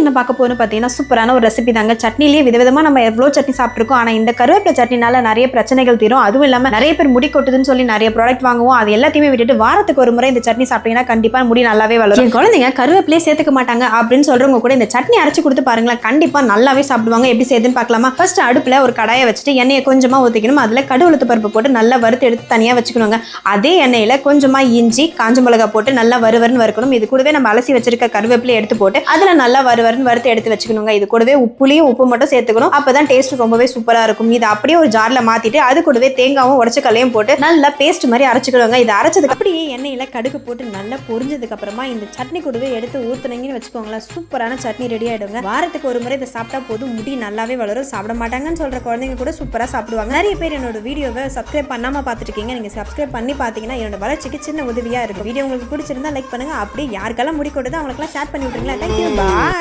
என்ன பார்க்க போகணும்னு பார்த்தீங்கன்னா சூப்பரான ஒரு ரெசிபி தாங்க. சட்னிலேயே விதவிதமாக நம்ம எவ்வளோ சட்னி சாப்பிட்ருக்கோம். ஆனால் இந்த கருவேப்பிலை சட்னினால நிறைய பிரச்சனைகள் தீரும். அதுவும் இல்லாமல் நிறைய பேர் முடி கொட்டுதுன்னு சொல்லி நிறைய ப்ராடக்ட் வாங்குவோம். அது எல்லாத்தையுமே விட்டுட்டு வாரத்துக்கு ஒரு முறை இந்த சட்னி சாப்பிட்டீங்கன்னா கண்டிப்பாக முடி நல்லாவே வளரும். குழந்தைங்க கருவேப்பிலையே சேர்த்துக்க மாட்டாங்க அப்படின்னு சொல்றவங்க கூட இந்த சட்னி அரைச்சு கொடுத்து பாருங்களேன், கண்டிப்பாக நல்லாவே சாப்பிடுவாங்க. எப்படி செய்யுதுன்னு பார்க்கலாமா? ஃபர்ஸ்ட் அடுப்பில் ஒரு கடாயை வச்சுட்டு எண்ணெயை கொஞ்சமாக ஊற்றிக்கணும். அதில் கடுகு உளுத்து பருப்பு போட்டு நல்லா வறுத்து எடுத்து தனியாக வச்சுக்கணுங்க. அதே எண்ணெயில் கொஞ்சமாக இஞ்சி காஞ்ச மிளகா போட்டு நல்லா வறுவருன்னு வறுக்கணும். இது கூடவே நம்ம அலசி வச்சிருக்க கருவேப்பிலை எடுத்து போட்டு அதில் நல்லா வறுவருன்னு வறுத்து எடுத்து வச்சுக்கணுங்க. இது கூடவே உப்பு மட்டும் சேர்த்துக்கணும். அப்பதான் டேஸ்ட் ரொம்பவே சூப்பரா இருக்கும். இது அப்படியே ஒரு ஜார்ல மாத்திட்டு அது கூடவே தேங்காவும் உடச்சக்கல்லையும் போட்டு நல்லா பேஸ்ட் மாதிரி அரைச்சுக்கணுங்க. இது அரைச்சதுக்கு அப்படியே எண்ணெயில கடுகு போட்டு நல்லா பொரிஞ்சதுக்கு அப்புறமா இந்த சட்னி கூடவே எடுத்து ஊத்துனீங்கன்னு வச்சுக்கோங்களேன், சூப்பரான சட்னி ரெடி ஆயிடுங்க. வாரத்துக்கு ஒரு முறை இதை சாப்பிட்டா போதும், முடி நல்லாவே வளரும். சாப்பிட மாட்டாங்கன்னு சொல்ற குழந்தைங்க கூட சூப்பரா சாப்பிடுவாங்க. நிறைய பேர் என்னோட வீடியோவை சப்ஸ்கிரைப் பண்ணாம பார்த்துட்டு இருக்கீங்க. நீங்க சப்ஸ்கிரைப் பண்ணி பாத்தீங்கன்னா என்னோட வளர்ச்சிக்கு சின்ன உதவியா இருக்கும். வீடியோ உங்களுக்கு பிடிச்சிருந்தா லைக் பண்ணுங்க. அப்படியே யாருக்கெல்லாம் முடி கொடுத்தோ அவங்களுக்கெல்லாம் ஷேர் பண்ணி விட்டுருங்களா. தேங்க்யூ, பாய்.